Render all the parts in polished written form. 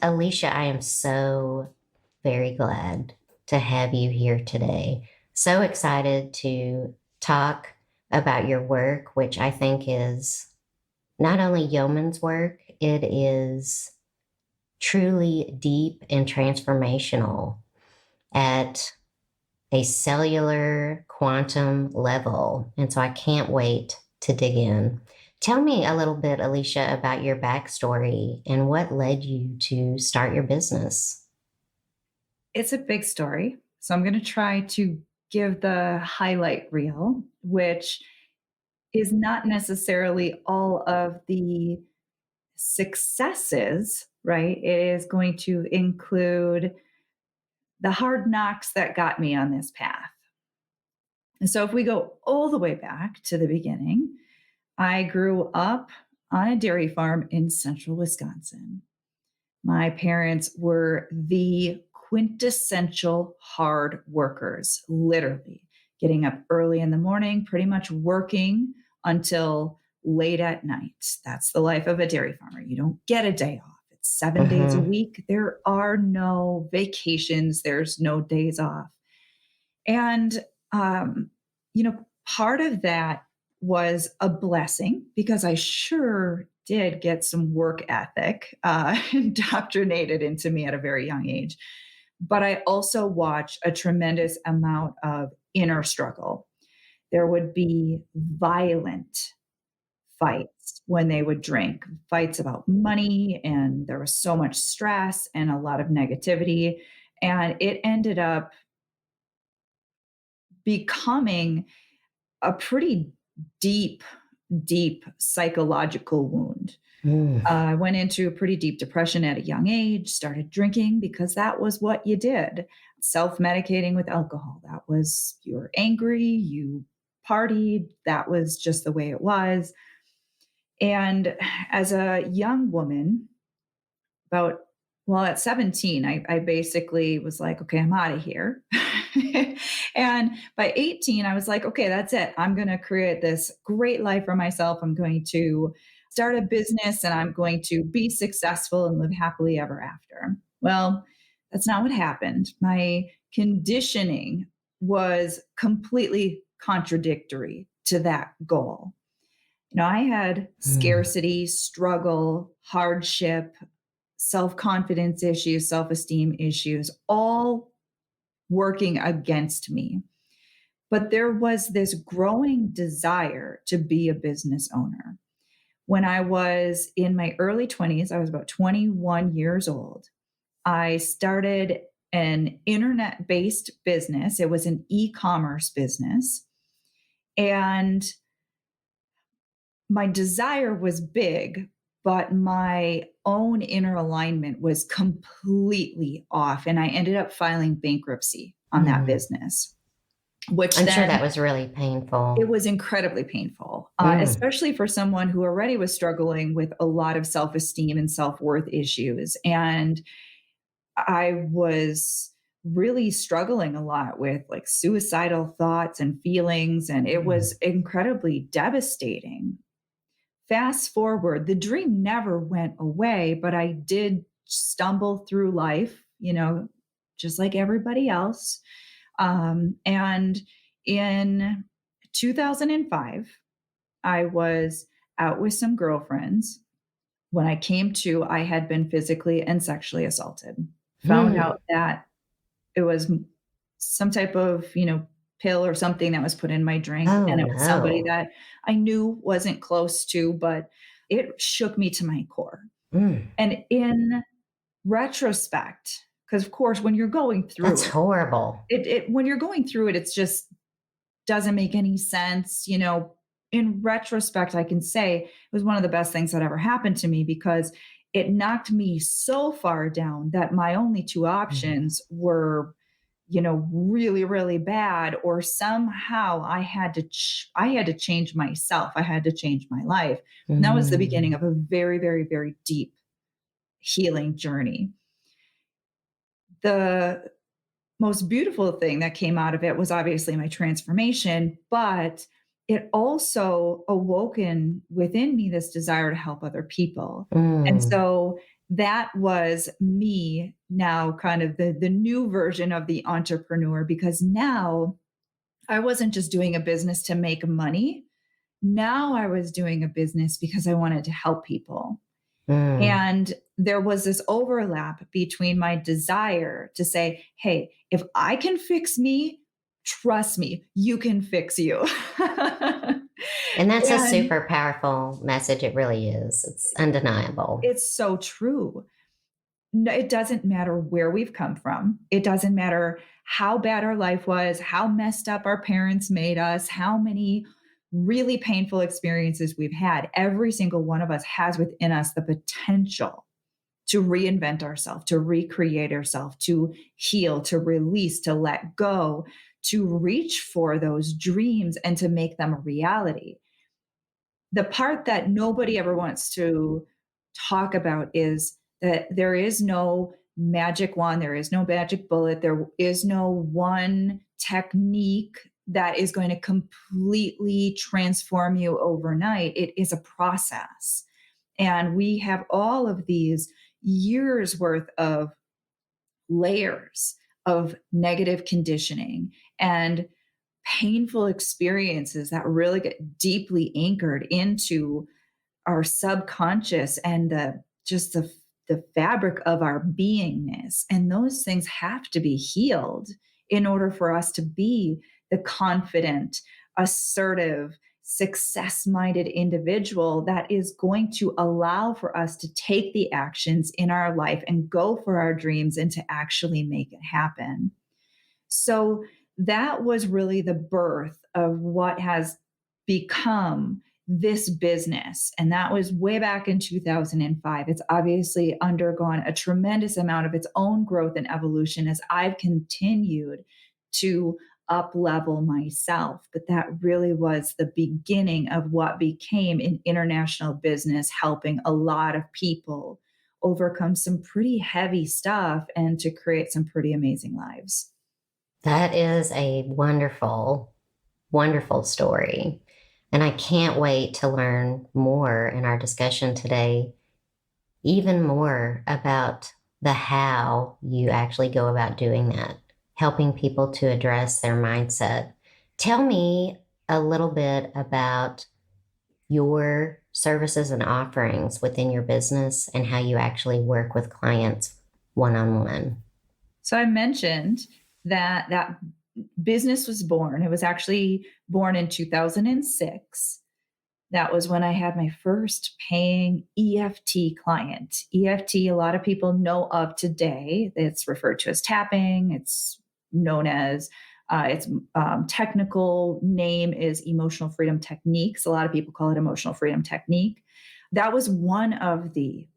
Alicia, I am so very glad to have you here today. So excited to talk about your work, which I think is not only yeoman's work, it is truly deep and transformational at a cellular quantum level. And so I can't wait to dig in. Tell me a little bit, Alicia, about your backstory and what led you to start your business. It's a big story. So I'm going to try to give the highlight reel, which is not necessarily all of the successes, right? It is going to include the hard knocks that got me on this path. And so if we go all the way back to the beginning, I grew up on a dairy farm in central Wisconsin. My parents were the quintessential hard workers, literally getting up early in the morning, pretty much working until late at night. That's the life of a dairy farmer. You don't get a day off. It's 7 days a Mm-hmm. week. There are no vacations. There's no days off. And, part of that was a blessing because I sure did get some work ethic indoctrinated into me at a very young age. But I also watched a tremendous amount of inner struggle. There would be violent fights when they would drink, fights about money, and there was so much stress and a lot of negativity. And it ended up becoming a pretty deep, deep psychological wound. Mm. I went into a pretty deep depression at a young age, started drinking because that was what you did. Self medicating with alcohol. That was, you were angry, you partied. That was just the way it was. And as a young woman, about, well, at 17, I basically was like, okay, I'm out of here. And by 18, I was like, okay, that's it. I'm going to create this great life for myself. I'm going to start a business and I'm going to be successful and live happily ever after. Well, that's not what happened. My conditioning was completely contradictory to that goal. I had Mm. scarcity, struggle, hardship, self confidence issues, self esteem issues, all working against me. But there was this growing desire to be a business owner. When I was in my early 20s, I was about 21 years old. I started an internet based business. It was an e commerce business. And my desire was big, but my own inner alignment was completely off. And I ended up filing bankruptcy on that Mm. business, which I'm sure then that was really it painful. was incredibly painful, Mm. especially for someone who already was struggling with a lot of self esteem and self worth issues. And I was really struggling a lot with like suicidal thoughts and feelings. And it Mm. was incredibly devastating. Fast forward, the dream never went away, but I did stumble through life, just like everybody else. And in 2005, I was out with some girlfriends. When I came to, I had been physically and sexually assaulted. Found Mm. out that it was some type of, pill or something that was put in my drink. Oh, And it was somebody no. that I knew wasn't close to, but it shook me to my core. Mm. And in retrospect, because of course, when you're going through That's horrible. when you're going through it, it's just doesn't make any sense. In retrospect, I can say it was one of the best things that ever happened to me because it knocked me so far down that my only two Mm. options were, really, really bad, or somehow I had to change myself. I had to change my life. And that was the beginning Mm. of a very, very, very deep healing journey. The most beautiful thing that came out of it was obviously my transformation, but it also awoken within me this desire to help other people. And Mm. so that was me now, kind of the new version of the entrepreneur, because now I wasn't just doing a business to make money. Now I was doing a business because I wanted to help people. Mm. And there was this overlap between my desire to say, hey, if I can fix me, trust me, you can fix you. And that's a And super powerful message. It really is. It's undeniable. it's so true. No, it doesn't matter where we've come from. It doesn't matter how bad our life was, how messed up our parents made us, how many really painful experiences we've had. Every single one of us has within us the potential to reinvent ourselves, to recreate ourselves, to heal, to release, to let go, to reach for those dreams and to make them a reality. The part that nobody ever wants to talk about is that there is no magic wand, there is no magic bullet, there is no one technique that is going to completely transform you overnight. It is a process. And we have all of these years worth of layers of negative conditioning and painful experiences that really get deeply anchored into our subconscious and the fabric of our beingness, and those things have to be healed in order for us to be the confident, assertive, success minded individual that is going to allow for us to take the actions in our life and go for our dreams and to actually make it happen. So that was really the birth of what has become this business. And that was way back in 2005. It's obviously undergone a tremendous amount of its own growth and evolution as I've continued to up level myself. But that really was the beginning of what became an international business, helping a lot of people overcome some pretty heavy stuff and to create some pretty amazing lives. That is a wonderful, wonderful story. And I can't wait to learn more in our discussion today, even more about the how you actually go about doing that, helping people to address their mindset. Tell me a little bit about your services and offerings within your business and how you actually work with clients one on one. So I mentioned that business was born. It was actually born in 2006. That was when I had my first paying EFT client. EFT, a lot of people know of today. It's referred to as tapping. It's known as its technical name is emotional freedom techniques. A lot of people call it emotional freedom technique. That was one of the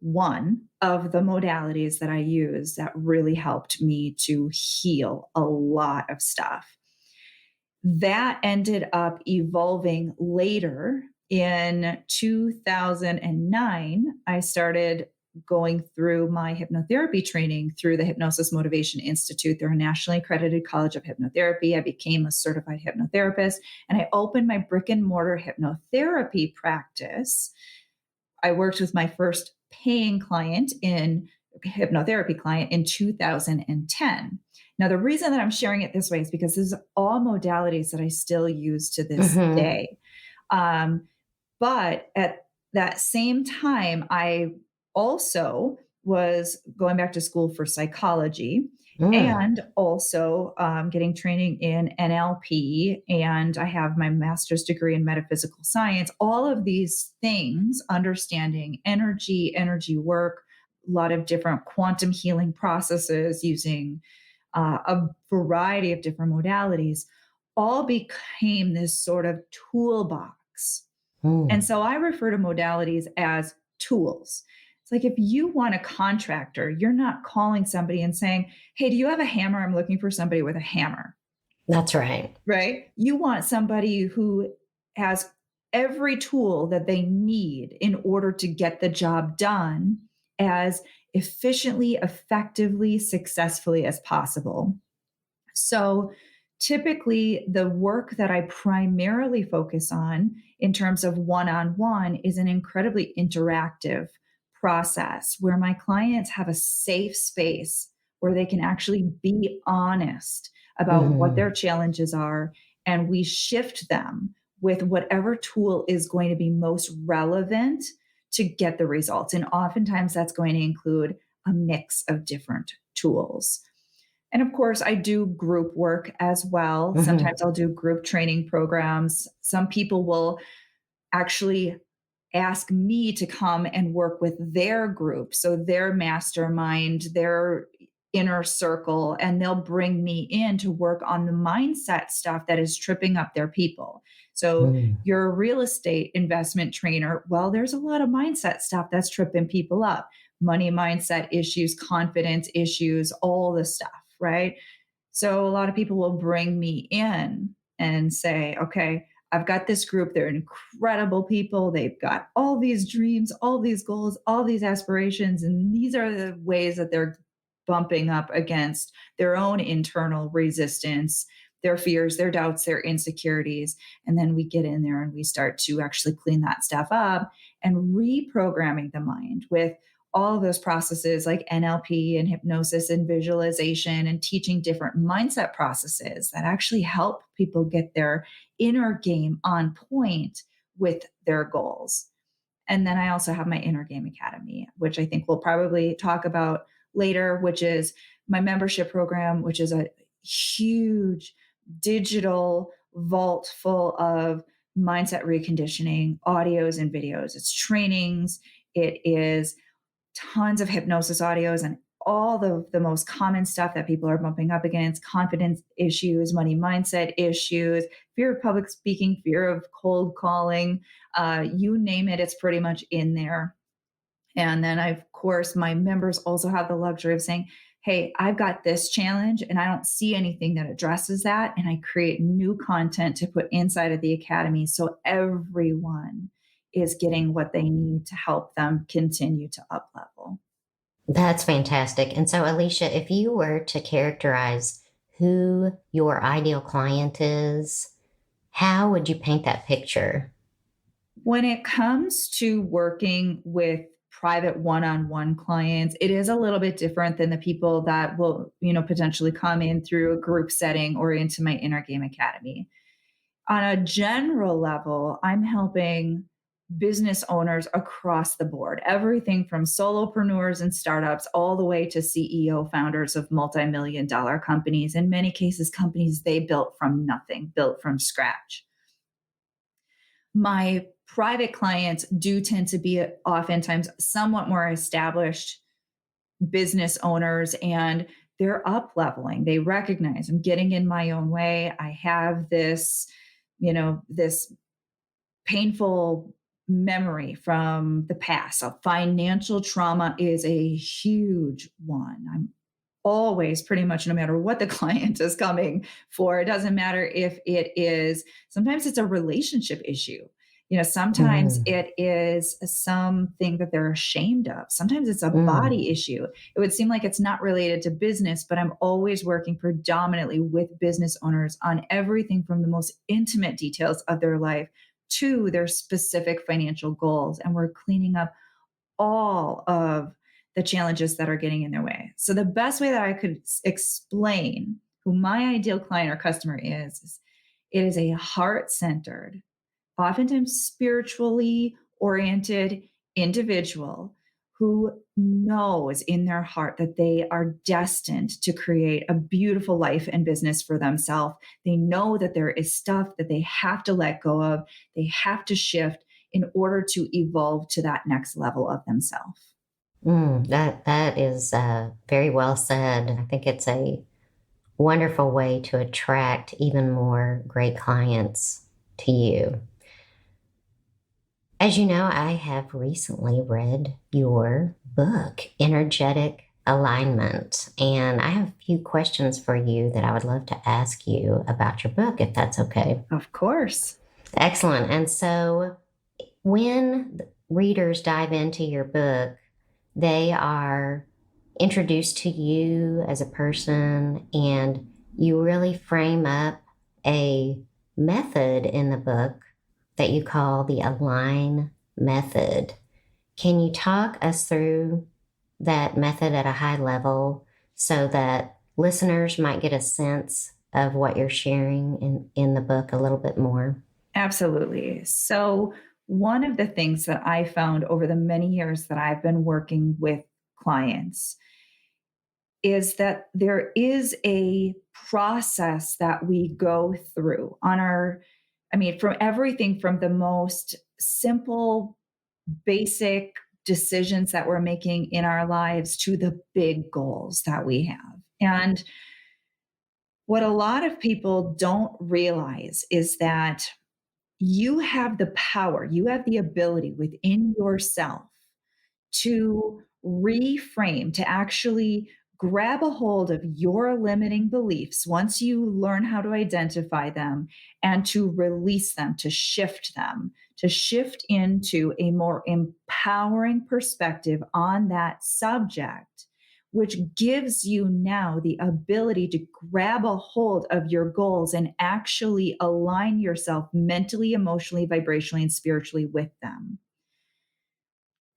modalities that I used that really helped me to heal a lot of stuff. That ended up evolving later. In 2009, I started going through my hypnotherapy training through the Hypnosis Motivation Institute. They're a nationally accredited college of hypnotherapy. I became a certified hypnotherapist and I opened my brick and mortar hypnotherapy practice. I worked with my first paying client in hypnotherapy client in 2010. Now, the reason that I'm sharing it this way is because this is all modalities that I still use to this Mm-hmm. day. But at that same time, I also was going back to school for psychology Mm. and also getting training in NLP. And I have my master's degree in metaphysical science. All of these things, understanding energy work, a lot of different quantum healing processes using a variety of different modalities, all became this sort of toolbox. And Mm. so I refer to modalities as tools. It's like if you want a contractor, you're not calling somebody and saying, hey, do you have a hammer? I'm looking for somebody with a hammer, That's right. right? You want somebody who has every tool that they need in order to get the job done as efficiently, effectively, successfully as possible. So typically, the work that I primarily focus on in terms of one on one is an incredibly interactive process where my clients have a safe space where they can actually be honest about what their Mm-hmm. challenges are, and we shift them with whatever tool is going to be most relevant to get the results. And oftentimes that's going to include a mix of different tools. And of course, I do group work as well. Mm-hmm. Sometimes I'll do group training programs. Some people will actually ask me to come and work with their group, so their mastermind, their inner circle, and they'll bring me in to work on the mindset stuff that is tripping up their people. So Mm. you're a real estate investment trainer. Well, there's a lot of mindset stuff that's tripping people up. Money mindset issues, confidence issues, all the stuff, right? So a lot of people will bring me in and say, okay, I've got this group. They're incredible people. They've got all these dreams, all these goals, all these aspirations. And these are the ways that they're bumping up against their own internal resistance, their fears, their doubts, their insecurities. And then we get in there and we start to actually clean that stuff up and reprogramming the mind with all of those processes like NLP and hypnosis and visualization, and teaching different mindset processes that actually help people get their inner game on point with their goals. And then I also have my Ingame Academy, which I think we'll probably talk about later, which is my membership program, which is a huge digital vault full of mindset reconditioning, audios and videos. It's trainings, it is tons of hypnosis audios and all the most common stuff that people are bumping up against: confidence issues, money mindset issues, fear of public speaking, fear of cold calling, you name it, it's pretty much in there. And then, of course, my members also have the luxury of saying, hey, I've got this challenge and I don't see anything that addresses that. And I create new content to put inside of the academy so everyone is getting what they need to help them continue to up level. That's fantastic. And so, Alicia, if you were to characterize who your ideal client is, how would you paint that picture? When it comes to working with private one-on-one clients, it is a little bit different than the people that will, potentially come in through a group setting or into my Ingame Academy. On a general level, I'm helping business owners across the board, everything from solopreneurs and startups all the way to CEO founders of multi-million dollar companies, in many cases, companies they built from nothing, built from scratch. My private clients do tend to be oftentimes somewhat more established business owners, and they're up leveling. They recognize I'm getting in my own way. I have this painful memory from the past. So financial trauma is a huge one. I'm always, pretty much, no matter what the client is coming for, it doesn't matter if it is, sometimes it's a relationship issue. Sometimes Mm. it is something that they're ashamed of. Sometimes it's a Mm. body issue. It would seem like it's not related to business, but I'm always working predominantly with business owners on everything from the most intimate details of their life to their specific financial goals. And we're cleaning up all of the challenges that are getting in their way. So the best way that I could explain who my ideal client or customer is it is a heart-centered, oftentimes spiritually oriented individual who knows in their heart that they are destined to create a beautiful life and business for themselves. They know that there is stuff that they have to let go of, they have to shift in order to evolve to that next level of themselves. That is very well said. I think it's a wonderful way to attract even more great clients to you. As you know, I have recently read your book, Energetic Alignment, and I have a few questions for you that I would love to ask you about your book, if that's okay. Of course. Excellent. And so, when readers dive into your book, they are introduced to you as a person, and you really frame up a method in the book that you call the Align Method. Can you talk us through that method at a high level so that listeners might get a sense of what you're sharing in the book a little bit more? Absolutely. So, one of the things that I found over the many years that I've been working with clients is that there is a process that we go through on our, I mean, from everything from the most simple, basic decisions that we're making in our lives to the big goals that we have. And what a lot of people don't realize is that you have the power, you have the ability within yourself to reframe, to actually grab a hold of your limiting beliefs once you learn how to identify them and to release them, to shift into a more empowering perspective on that subject, which gives you now the ability to grab a hold of your goals and actually align yourself mentally, emotionally, vibrationally, and spiritually with them.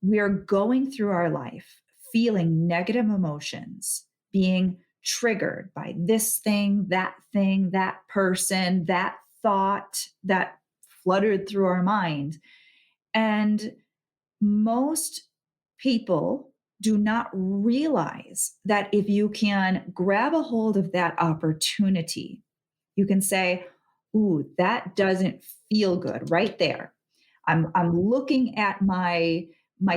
We are going through our life feeling negative emotions, being triggered by this thing, that person, that thought that fluttered through our mind. And most people do not realize that if you can grab a hold of that opportunity, you can say, ooh, that doesn't feel good right there. I'm looking at my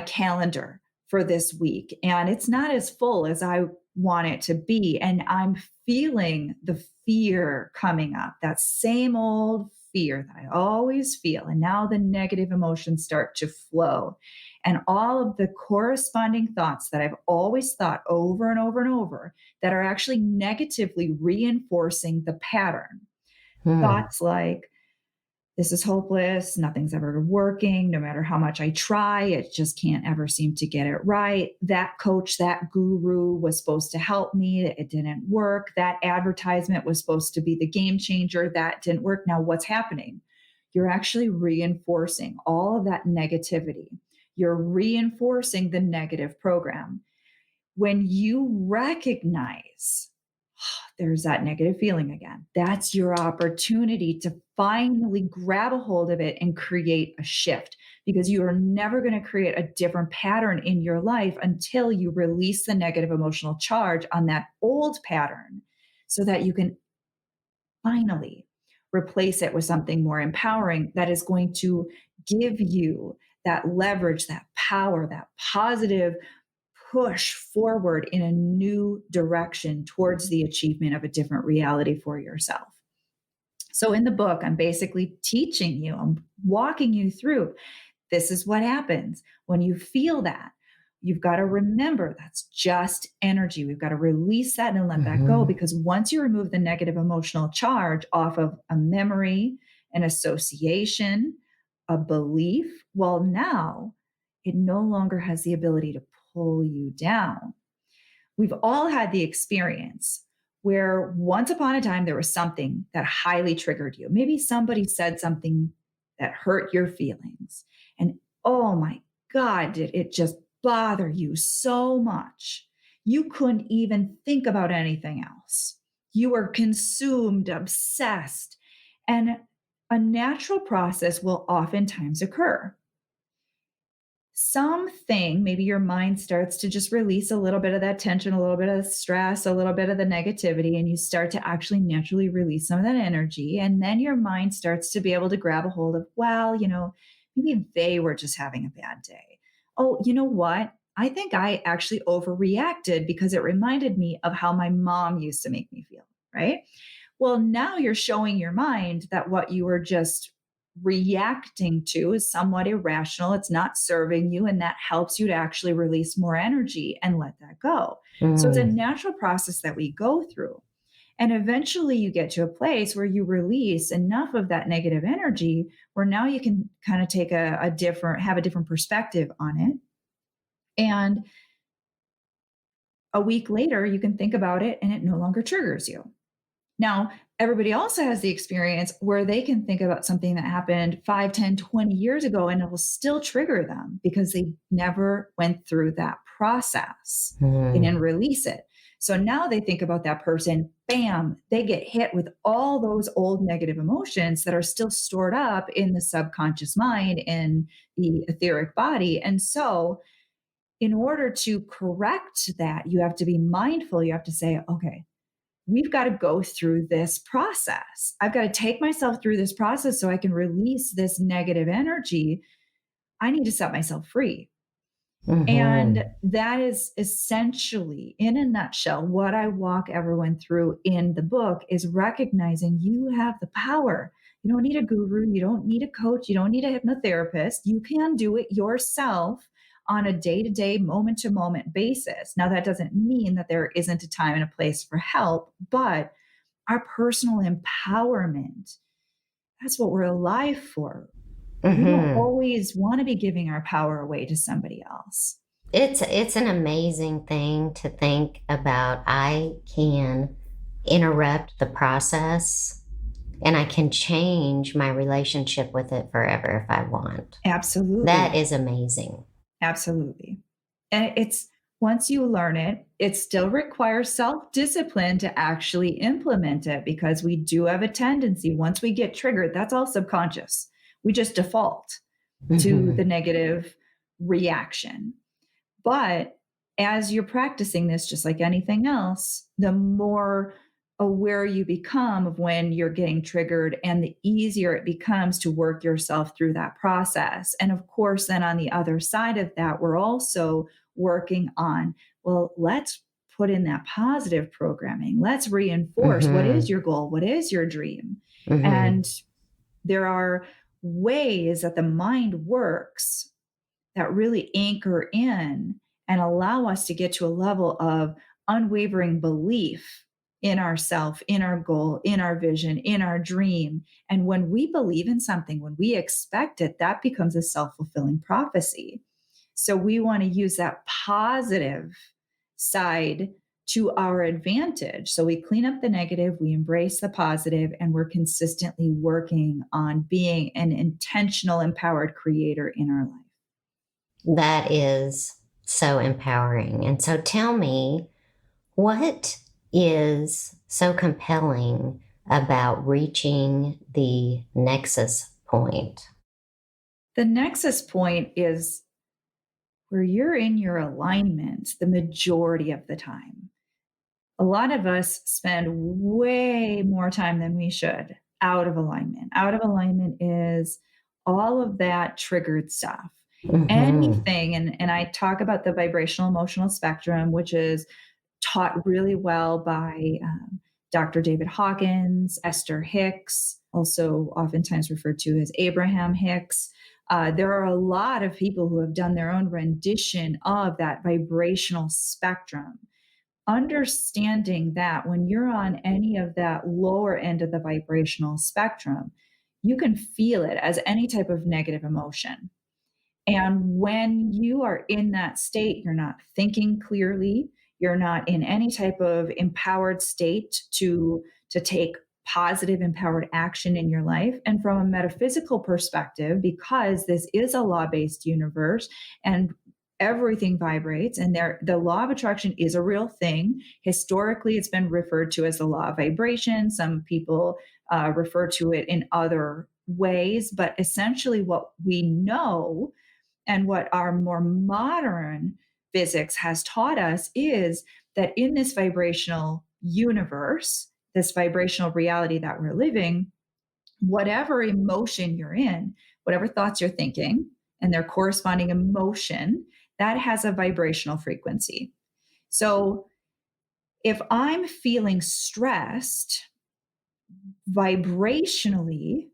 calendar for this week and it's not as full as I want it to be, and I'm feeling the fear coming up, that same old fear that I always feel, and now the negative emotions start to flow, and all of the corresponding thoughts that I've always thought over and over and over that are actually negatively reinforcing the pattern. Hmm. Thoughts like, this is hopeless, nothing's ever working, no matter how much I try, it just can't ever seem to get it right. That coach, that guru was supposed to help me, it didn't work. That advertisement was supposed to be the game changer, that didn't work. Now, what's happening? You're actually reinforcing all of that negativity. You're reinforcing the negative program. When you recognize, there's that negative feeling again, that's your opportunity to finally grab a hold of it and create a shift, because you are never going to create a different pattern in your life until you release the negative emotional charge on that old pattern so that you can finally replace it with something more empowering that is going to give you that leverage, that power, that positive push forward in a new direction towards the achievement of a different reality for yourself. So, in the book, I'm basically teaching you, I'm walking you through, this is what happens when you feel that. You've got to remember that's just energy. We've got to release that and let that go, Hmm. because once you remove the negative emotional charge off of a memory, an association, a belief, well, now it no longer has the ability to pull you down. We've all had the experience where once upon a time there was something that highly triggered you. Maybe somebody said something that hurt your feelings. And oh my God, did it just bother you so much? You couldn't even think about anything else. You were consumed, obsessed. And a natural process will oftentimes occur. Something, maybe your mind starts to just release a little bit of that tension, a little bit of stress, a little bit of the negativity, and you start to actually naturally release some of that energy. And then your mind starts to be able to grab a hold of, well, maybe they were just having a bad day. Oh, you know what? I think I actually overreacted because it reminded me of how my mom used to make me feel, right? Well, now you're showing your mind that what you were just reacting to is somewhat irrational. It's not serving you. And that helps you to actually release more energy and let that go. So it's a Mm. natural process that we go through. And eventually you get to a place where you release enough of that negative energy where now you can kind of take have a different perspective on it. And a week later, you can think about it and it no longer triggers you. Now, everybody also has the experience where they can think about something that happened 5, 10, 20 years ago, and it will still trigger them because they never went through that process. They didn't Mm. release it. So now they think about that person, bam, they get hit with all those old negative emotions that are still stored up in the subconscious mind, in the etheric body. And so, in order to correct that, you have to be mindful. You have to say, okay, we've got to go through this process. I've got to take myself through this process so I can release this negative energy. I need to set myself free. And Mhm. that is essentially, in a nutshell, what I walk everyone through in the book is recognizing you have the power. You don't need a guru, you don't need a coach, you don't need a hypnotherapist. You can do it yourself on a day to day, moment to moment basis. Now, that doesn't mean that there isn't a time and a place for help, but our personal empowerment, that's what we're alive for. We don't Mhm. always want to be giving our power away to somebody else. It's an amazing thing to think about. I can interrupt the process and I can change my relationship with it forever if I want. That Absolutely. is amazing. Absolutely. And it's once you learn it, it still requires self discipline to actually implement it because we do have a tendency, once we get triggered, that's all subconscious. We just default to the Mhm. negative reaction. But as you're practicing this, just like anything else, the more aware you become of when you're getting triggered and the easier it becomes to work yourself through that process. And of course, then on the other side of that, we're also working on, well, let's put in that positive programming. Let's reinforce what is Mhm. your goal? What is your dream? And Mhm. there are ways that the mind works that really anchor in and allow us to get to a level of unwavering belief in ourself, in our goal, in our vision, in our dream. And when we believe in something, when we expect it, that becomes a self-fulfilling prophecy. So we want to use that positive side to our advantage. So we clean up the negative, we embrace the positive, and we're consistently working on being an intentional, empowered creator in our life. That is so empowering. And so tell me, what is so compelling about reaching the nexus point? The nexus point is where you're in your alignment the majority of the time. A lot of us spend way more time than we should out of alignment. Out of alignment is all of that triggered stuff. Mhm. Anything, and I talk about the vibrational emotional spectrum, which is taught really well by Dr. David Hawkins, Esther Hicks, also oftentimes referred to as Abraham Hicks. There are a lot of people who have done their own rendition of that vibrational spectrum. Understanding that when you're on any of that lower end of the vibrational spectrum, you can feel it as any type of negative emotion. And when you are in that state, you're not thinking clearly, you're not in any type of empowered state to take positive empowered action in your life. And from a metaphysical perspective, because this is a law-based universe and everything vibrates and the law of attraction is a real thing. Historically, it's been referred to as the law of vibration. Some people refer to it in other ways, but essentially what we know and what our more modern physics has taught us is that in this vibrational universe, this vibrational reality that we're living, whatever emotion you're in, whatever thoughts you're thinking, and their corresponding emotion, that has a vibrational frequency. So if I'm feeling stressed vibrationally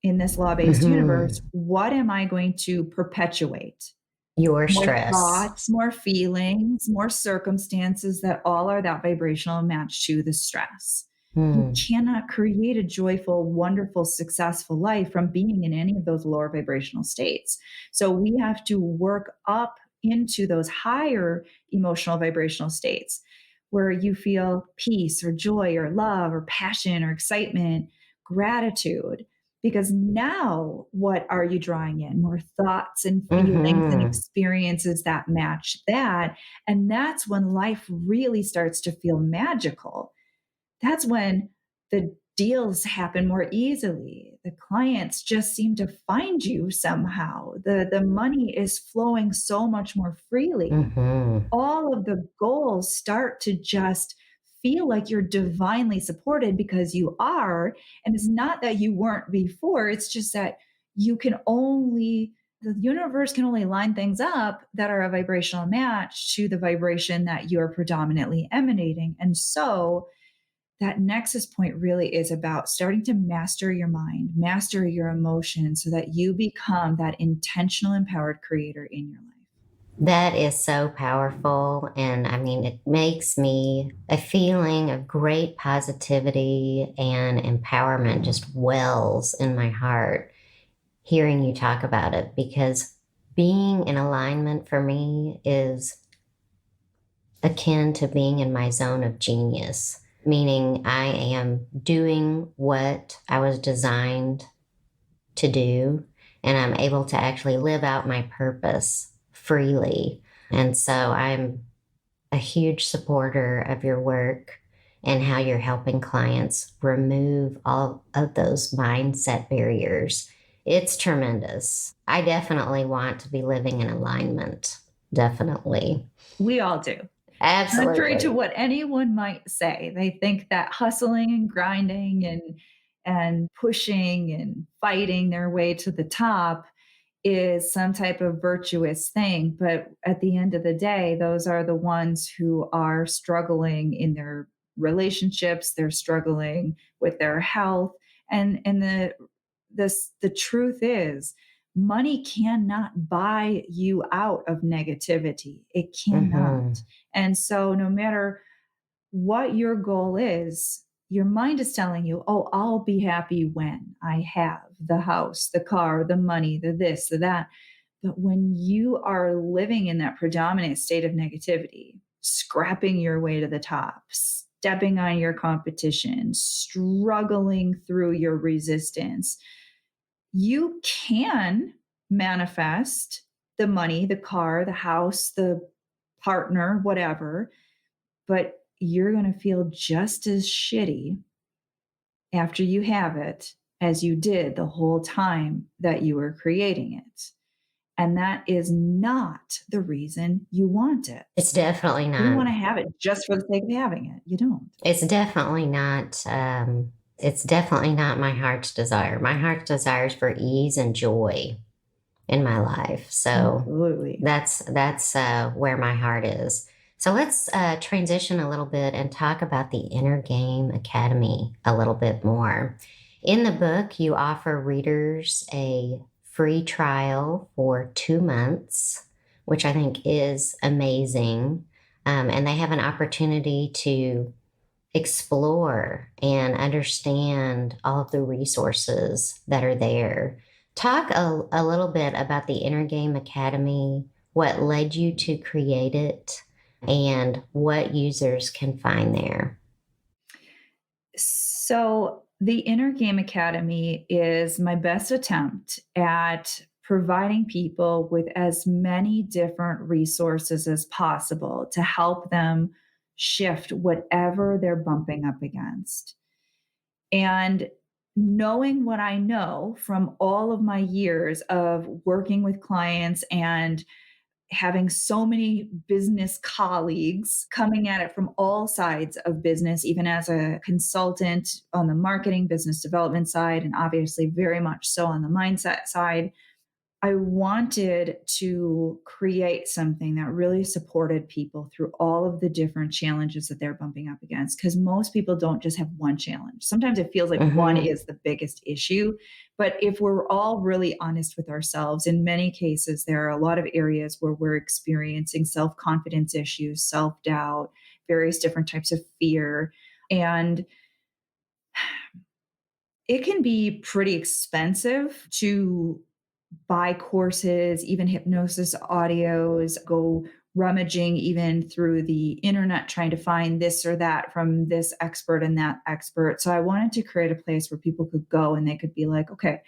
in this law based universe, Mhm. what am I going to perpetuate? Your More stress. thoughts, more feelings, more circumstances that all are that vibrational match to the stress. You Mm. cannot create a joyful, wonderful, successful life from being in any of those lower vibrational states. So we have to work up into those higher emotional vibrational states. where you feel peace or joy or love or passion or excitement, gratitude. Because now, what are you drawing in? More thoughts and feelings and Mm-hmm. experiences that match that. And that's when life really starts to feel magical. That's when the deals happen more easily. The clients just seem to find you somehow. The money is flowing so much more freely. Mm-hmm. All of the goals start to just feel like you're divinely supported because you are. And it's not that you weren't before, it's just that you can only, the universe can only line things up that are a vibrational match to the vibration that you're predominantly emanating. And so that nexus point really is about starting to master your mind, master your emotions so that you become that intentional, empowered creator in your life. That is so powerful. And I mean, it makes me a feeling of great positivity and empowerment just wells in my heart hearing you talk about it because being in alignment for me is akin to being in my zone of genius, meaning I am doing what I was designed to do, and I'm able to actually live out my purpose freely. And so I'm a huge supporter of your work and how you're helping clients remove all of those mindset barriers. It's tremendous. I definitely want to be living in alignment. Definitely. We all do. Contrary to Absolutely. what anyone might say, they think that hustling and grinding and pushing and fighting their way to the top is some type of virtuous thing. But at the end of the day, those are the ones who are struggling in their relationships, they're struggling with their health. And the truth is money cannot buy you out of negativity. It cannot. Mm-hmm. And so no matter what your goal is, your mind is telling you, oh, I'll be happy when I have the house, the car, the money, the this, the that. But when you are living in that predominant state of negativity, scrapping your way to the top, stepping on your competition, struggling through your resistance, you can manifest the money, the car, the house, the partner, whatever, but you're going to feel just as shitty after you have it as you did the whole time that you were creating it. And that is not the reason you want it. It's definitely You don't not. want to have it just for the sake of having it. You don't. It's definitely not. It's definitely not my heart's desire. My heart's desire is for ease and joy in my life. So Absolutely. that's where my heart is. So let's transition a little bit and talk about the Ingame Academy a little bit more. In the book, you offer readers a free trial for 2 months, which I think is amazing. And they have an opportunity to explore and understand all of the resources that are there. Talk a little bit about the Ingame Academy, what led you to create it, and what users can find there. So, the Ingame Academy is my best attempt at providing people with as many different resources as possible to help them shift whatever they're bumping up against. And knowing what I know from all of my years of working with clients and having so many business colleagues coming at it from all sides of business, even as a consultant on the marketing, business development side, and obviously very much so on the mindset side. I wanted to create something that really supported people through all of the different challenges that they're bumping up against. Because most people don't just have one challenge. Sometimes it feels like one Mm-hmm. is the biggest issue. But if we're all really honest with ourselves, in many cases, there are a lot of areas where we're experiencing self confidence issues, self doubt, various different types of fear. And it can be pretty expensive to buy courses, even hypnosis audios, go rummaging even through the internet, trying to find this or that from this expert and that expert. So I wanted to create a place where people could go and they could be like, okay,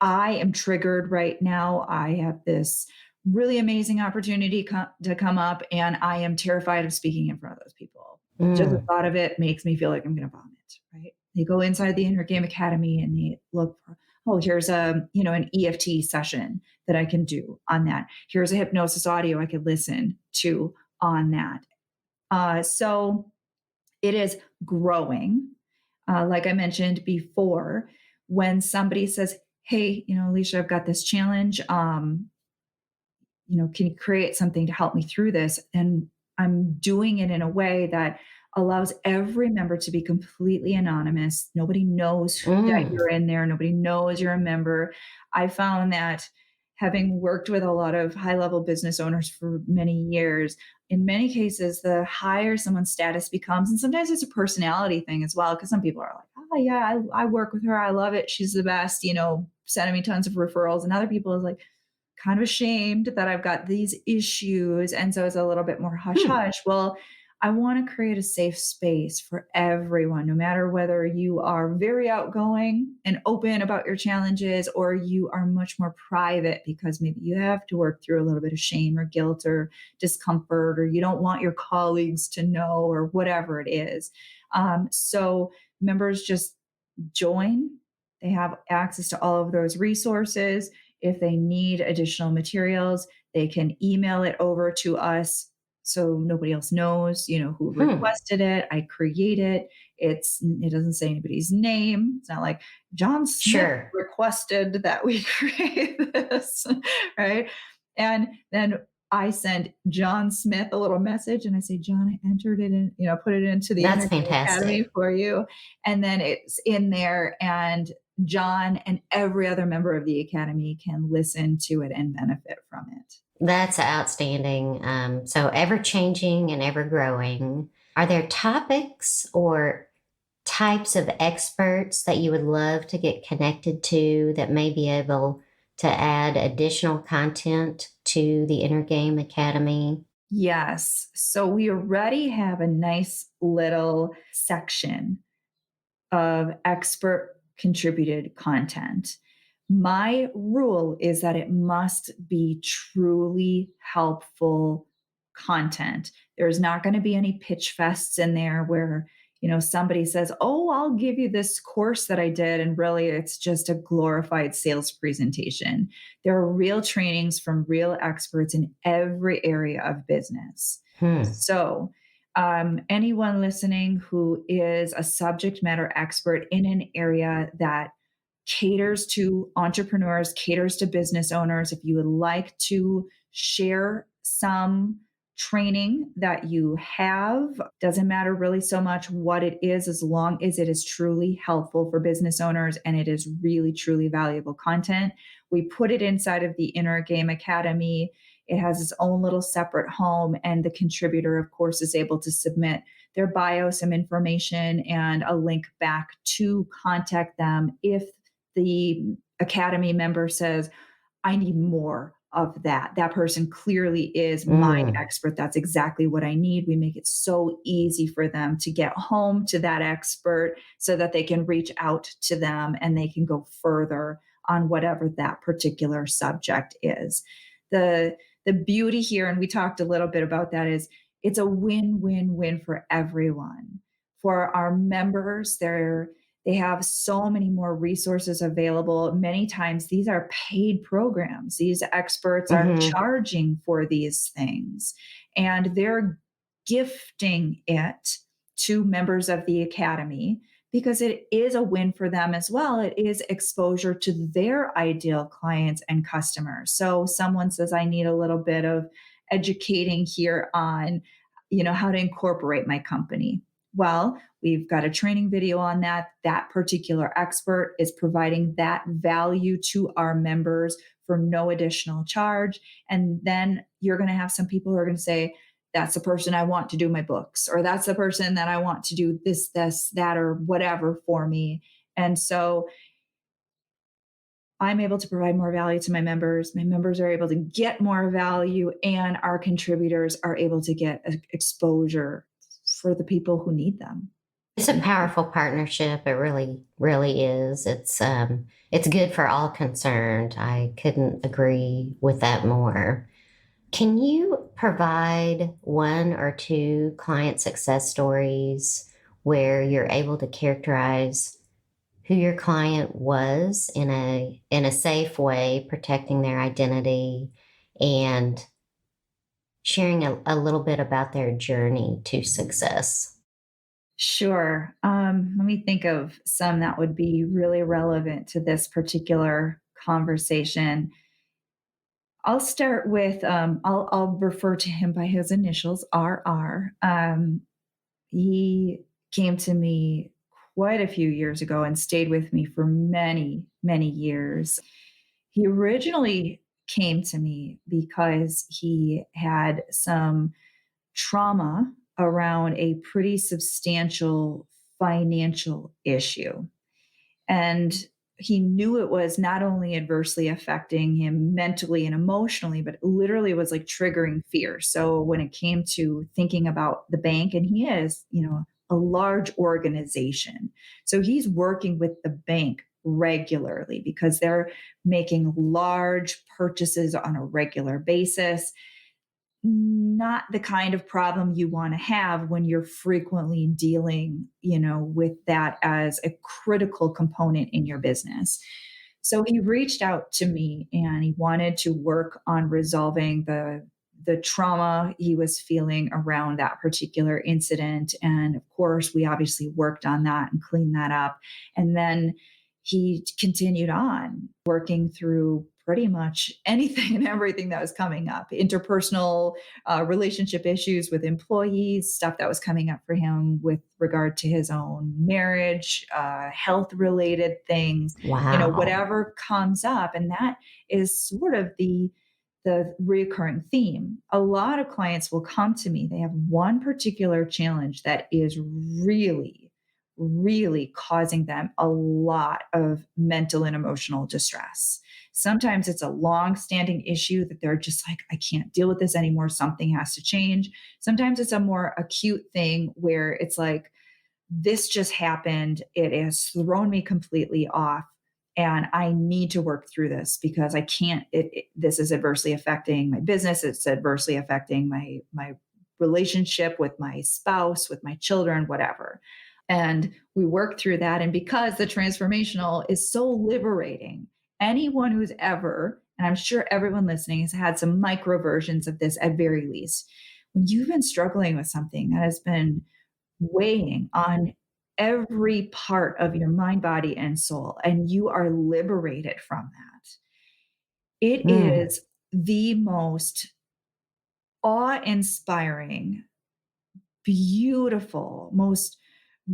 I am triggered right now. I have this really amazing opportunity to come up, and I am terrified of speaking in front of those people. Just the Mm. thought of it makes me feel like I'm going to vomit, right? They go inside the Ingame Academy and they look for, oh, here's an EFT session that I can do on that. Here's a hypnosis audio I could listen to on that. So it is growing. Like I mentioned before, when somebody says, hey, Alicia, I've got this challenge. Can you create something to help me through this? And I'm doing it in a way that allows every member to be completely anonymous. Nobody knows that Mm. you're in there. Nobody knows you're a member. I found that having worked with a lot of high level business owners for many years, in many cases, the higher someone's status becomes, and sometimes it's a personality thing as well, because some people are like, oh, yeah, I work with her. I love it. She's the best, sending me tons of referrals. And other people is like, kind of ashamed that I've got these issues. And so it's a little bit more hush Hmm. hush. Well, I want to create a safe space for everyone, no matter whether you are very outgoing and open about your challenges or you are much more private because maybe you have to work through a little bit of shame or guilt or discomfort, or you don't want your colleagues to know, or whatever it is. So members just join. They have access to all of those resources. If they need additional materials, they can email it over to us so nobody else knows, who Hmm. requested it. I create it. It doesn't say anybody's name. It's not like John Smith Sure. requested that we create this, right? And then I send John Smith a little message and I say, John, I entered it in, put it into the That's Internet Academy fantastic. for you. And then it's in there, and John and every other member of the Academy can listen to it and benefit from it. That's outstanding. So ever changing and ever growing. Are there topics or types of experts that you would love to get connected to that may be able to add additional content to the Inner Game Academy? Yes. So we already have a nice little section of expert contributed content. My rule is that it must be truly helpful content. There's not going to be any pitch fests in there where, somebody says, "Oh, I'll give you this course that I did," and really it's just a glorified sales presentation. There are real trainings from real experts in every area of business. Hmm. So, anyone listening who is a subject matter expert in an area that caters to entrepreneurs, caters to business owners, if you would like to share some training that you have, doesn't matter really so much what it is, as long as it is truly helpful for business owners and it is really, truly valuable content. We put it inside of the Inner Game Academy. It has its own little separate home, and the contributor, of course, is able to submit their bio, some information, and a link back to contact them if the Academy member says, I need more of that. That person clearly is my Mm. expert. That's exactly what I need. We make it so easy for them to get home to that expert so that they can reach out to them and they can go further on whatever that particular subject is. The beauty here, and we talked a little bit about that, is it's a win-win-win for everyone. For our members, they have so many more resources available. Many times these are paid programs. These experts are Hmm. charging for these things, and they're gifting it to members of the Academy because it is a win for them as well. It is exposure to their ideal clients and customers. So someone says, I need a little bit of educating here on, how to incorporate my company. Well, we've got a training video on that. That particular expert is providing that value to our members for no additional charge. And then you're going to have some people who are going to say, that's the person I want to do my books, or that's the person that I want to do this, that, or whatever for me. And so I'm able to provide more value to my members are able to get more value, and our contributors are able to get exposure for the people who need them. It's a powerful partnership. It really, really is. It's good for all concerned. I couldn't agree with that more. Can you provide one or two client success stories where you're able to characterize who your client was in a safe way, protecting their identity and sharing a little bit about their journey to success? Sure. Let me think of some that would be really relevant to this particular conversation. I'll start with I'll refer to him by his initials, RR. He came to me quite a few years ago and stayed with me for many, many years. He originally came to me because he had some trauma around a pretty substantial financial issue. And he knew it was not only adversely affecting him mentally and emotionally, but literally was like triggering fear. So when it came to thinking about the bank, and he is, a large organization. So he's working with the bank regularly because they're making large purchases on a regular basis, not the kind of problem you want to have when you're frequently dealing, with that as a critical component in your business. So he reached out to me and he wanted to work on resolving the trauma he was feeling around that particular incident. And of course, we obviously worked on that and cleaned that up. And then he continued on working through pretty much anything and everything that was coming up, interpersonal relationship issues with employees, stuff that was coming up for him with regard to his own marriage, health related things, Wow. whatever comes up. And that is sort of the recurring theme. A lot of clients will come to me. They have one particular challenge that is really, really causing them a lot of mental and emotional distress. Sometimes it's a long-standing issue that they're just like, I can't deal with this anymore. Something has to change. Sometimes it's a more acute thing where it's like, this just happened. It has thrown me completely off. And I need to work through this because I can't, this is adversely affecting my business. It's adversely affecting my relationship with my spouse, with my children, whatever. And we work through that. And because the transformational is so liberating, anyone who's ever, and I'm sure everyone listening has had some micro versions of this at very least, when you've been struggling with something that has been weighing on every part of your mind, body, and soul, and you are liberated from that, it Mm. is the most awe inspiring, beautiful, most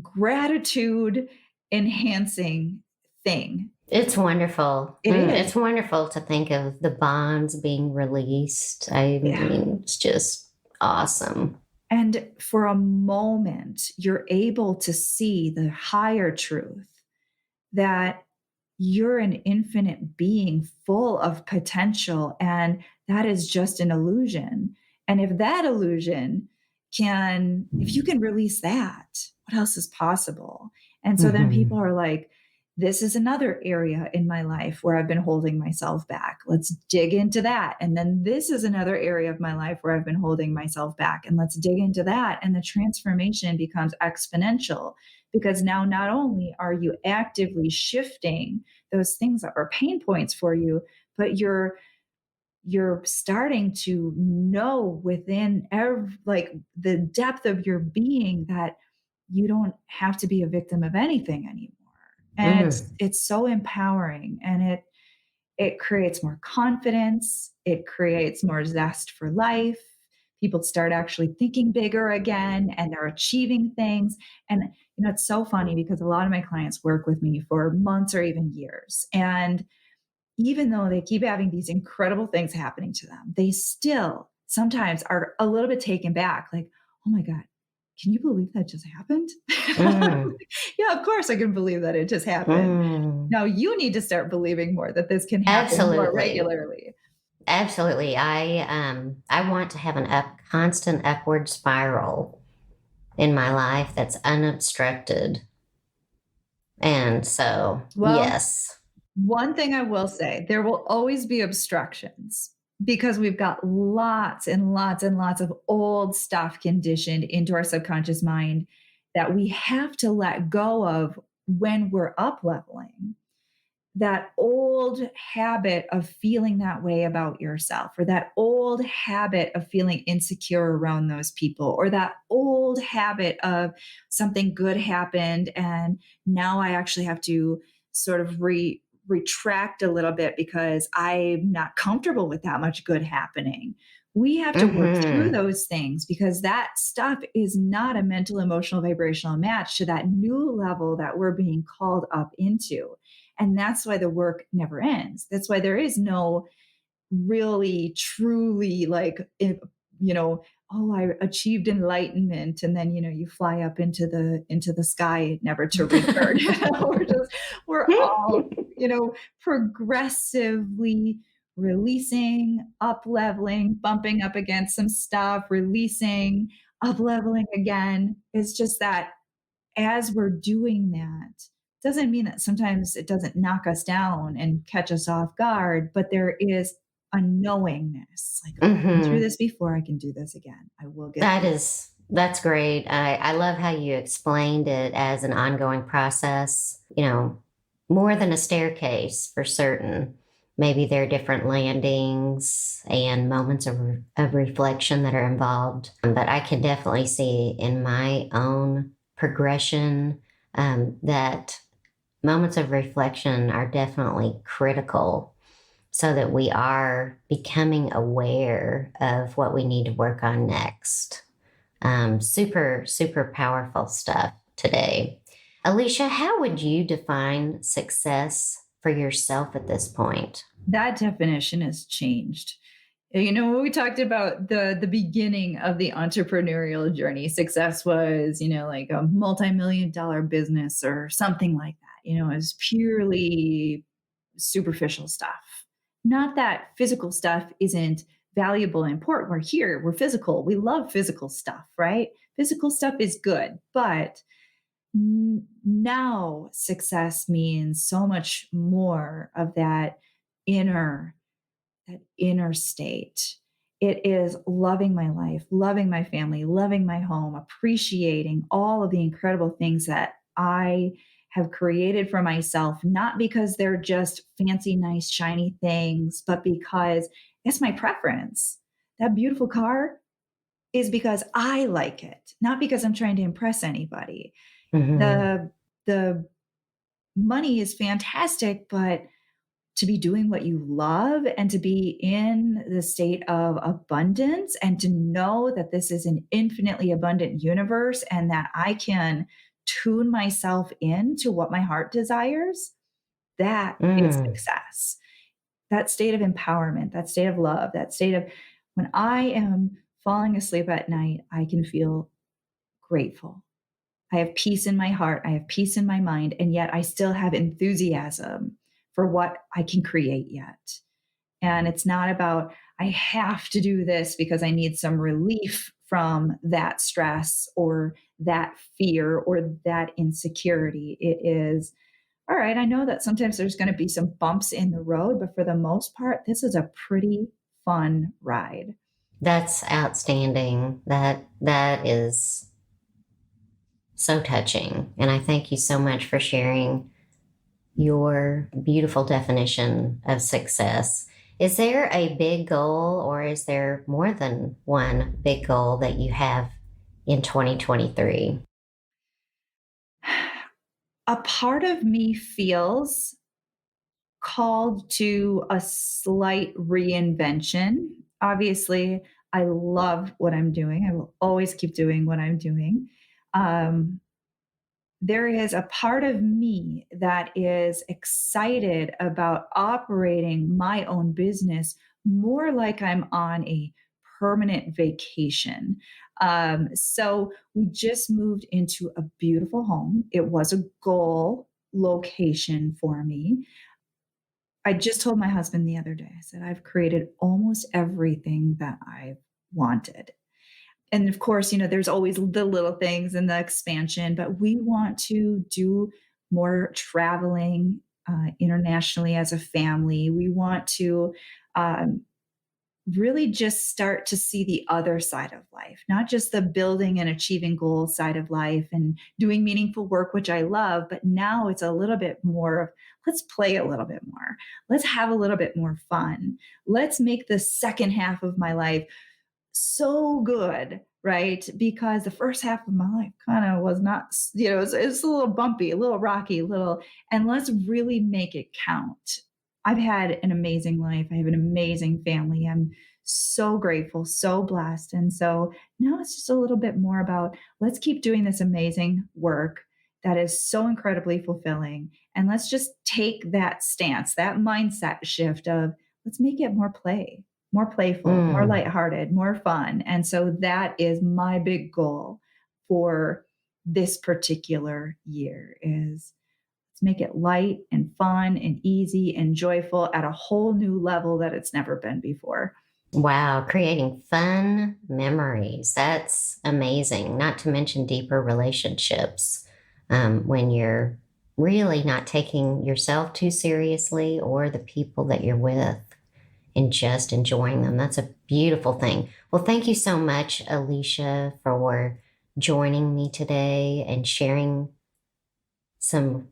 gratitude enhancing thing. It's wonderful. It It's is. wonderful to think of the bonds being released. I Yeah. mean, it's just awesome. And for a moment, you're able to see the higher truth that you're an infinite being full of potential, and that is just an illusion. And if that illusion if you can release that, what else is possible? And so then people Hmm. are like, this is another area in my life where I've been holding myself back. Let's dig into that. And then this is another area of my life where I've been holding myself back. And let's dig into that. And the transformation becomes exponential because now not only are you actively shifting those things that are pain points for you, but you're starting to know within like the depth of your being that you don't have to be a victim of anything anymore. And Mm. it's so empowering, and it creates more confidence, it creates more zest for life. People start actually thinking bigger again and they're achieving things. And it's so funny because a lot of my clients work with me for months or even years, and even though they keep having these incredible things happening to them, they still sometimes are a little bit taken back, like, oh my God, can you believe that just happened? Mm, Yeah, of course I can believe that it just happened. mm. Now you need to start believing more that this can happen more Absolutely. regularly. Absolutely. I want to have an constant upward spiral in my life that's unobstructed. And so, Well, yes. one thing I will say, there will always be obstructions because we've got lots and lots and lots of old stuff conditioned into our subconscious mind that we have to let go of when we're up leveling. That old habit of feeling that way about yourself, or that old habit of feeling insecure around those people, or that old habit of something good happened and now I actually have to sort of retract a little bit because I'm not comfortable with that much good happening. We have to work through Mm-hmm. those things because that stuff is not a mental, emotional, vibrational match to that new level that we're being called up into. And that's why the work never ends. That's why there is no really, truly like, oh, I achieved enlightenment. And then, you fly up into the sky, never to return. We're all, progressively releasing, up leveling, bumping up against some stuff, releasing, up leveling again. It's just that as we're doing that, doesn't mean that sometimes it doesn't knock us down and catch us off guard, but there is a knowingness like, oh, I've been through Mm-hmm. this before. I can do this again. I will get through. That's great. I love how you explained it as an ongoing process, more than a staircase for certain. Maybe there are different landings and moments of reflection that are involved. But I can definitely see in my own progression that moments of reflection are definitely critical so that we are becoming aware of what we need to work on next. Super, super powerful stuff today. Alicia, how would you define success for yourself at this point? That definition has changed. When we talked about the beginning of the entrepreneurial journey, success was, like a multi-million dollar business or something like that. It was purely superficial stuff. Not that physical stuff isn't valuable and important. We're here, we're physical. We love physical stuff, right? Physical stuff is good, but now success means so much more of inner that inner state. It is loving my life, loving my family, loving my home, appreciating all of the incredible things that I have created for myself, not because they're just fancy, nice, shiny things, but because it's my preference. That beautiful car is because I like it, not because I'm trying to impress anybody. Mm-hmm. The the money is fantastic, but to be doing what you love and to be in the state of abundance and to know that this is an infinitely abundant universe and that I can tune myself in to what my heart desires, that is Mm. success. That state of empowerment, that state of love, that state of when I am falling asleep at night, I can feel grateful. I have peace in my heart. I have peace in my mind. And yet I still have enthusiasm for what I can create yet. And it's not about, I have to do this because I need some relief from that stress or that fear or that insecurity. It is, all right, I know that sometimes there's going to be some bumps in the road, but for the most part, this is a pretty fun ride. That's outstanding. That is so touching. And I thank you so much for sharing your beautiful definition of success. Is there a big goal or is there more than one big goal that you have in 2023? A part of me feels called to a slight reinvention. Obviously, I love what I'm doing. I will always keep doing what I'm doing. Um, there is a part of me that is excited about operating my own business more like I'm on a permanent vacation. So we just moved into a beautiful home. It was a goal location for me. I just told my husband the other day, I said, I've created almost everything that I wanted. And of course, there's always the little things in the expansion, but we want to do more traveling internationally as a family. We want to um, really just start to see the other side of life, not just the building and achieving goals side of life and doing meaningful work, which I love, but now it's a little bit more of let's play a little bit more. Let's have a little bit more fun. Let's make the second half of my life so good, right? Because the first half of my life kind of was not, it's a little bumpy, a little rocky, and let's really make it count. I've had an amazing life. I have an amazing family. I'm so grateful, so blessed. And so now it's just a little bit more about let's keep doing this amazing work that is so incredibly fulfilling. And let's just take that stance, that mindset shift of let's make it more playful, more Mm. lighthearted, more fun. And so that is my big goal for this particular year is let's make it light and fun and easy and joyful at a whole new level that it's never been before. Wow, creating fun memories. That's amazing. Not to mention deeper relationships when you're really not taking yourself too seriously or the people that you're with and just enjoying them. That's a beautiful thing. Well, thank you so much, Alicia, for joining me today and sharing some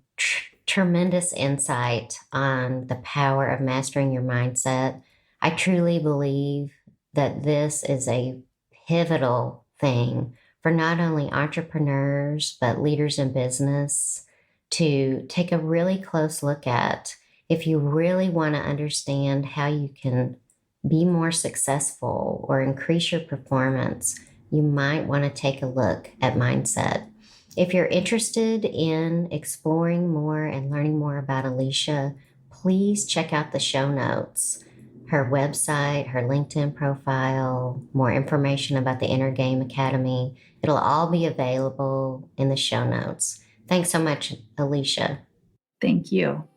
tremendous insight on the power of mastering your mindset. I truly believe that this is a pivotal thing for not only entrepreneurs, but leaders in business to take a really close look at if you really want to understand how you can be more successful or increase your performance. You might want to take a look at mindset. If you're interested in exploring more and learning more about Alicia, please check out the show notes, her website, her LinkedIn profile, more information about the Ingame Academy. It'll all be available in the show notes. Thanks so much, Alicia. Thank you.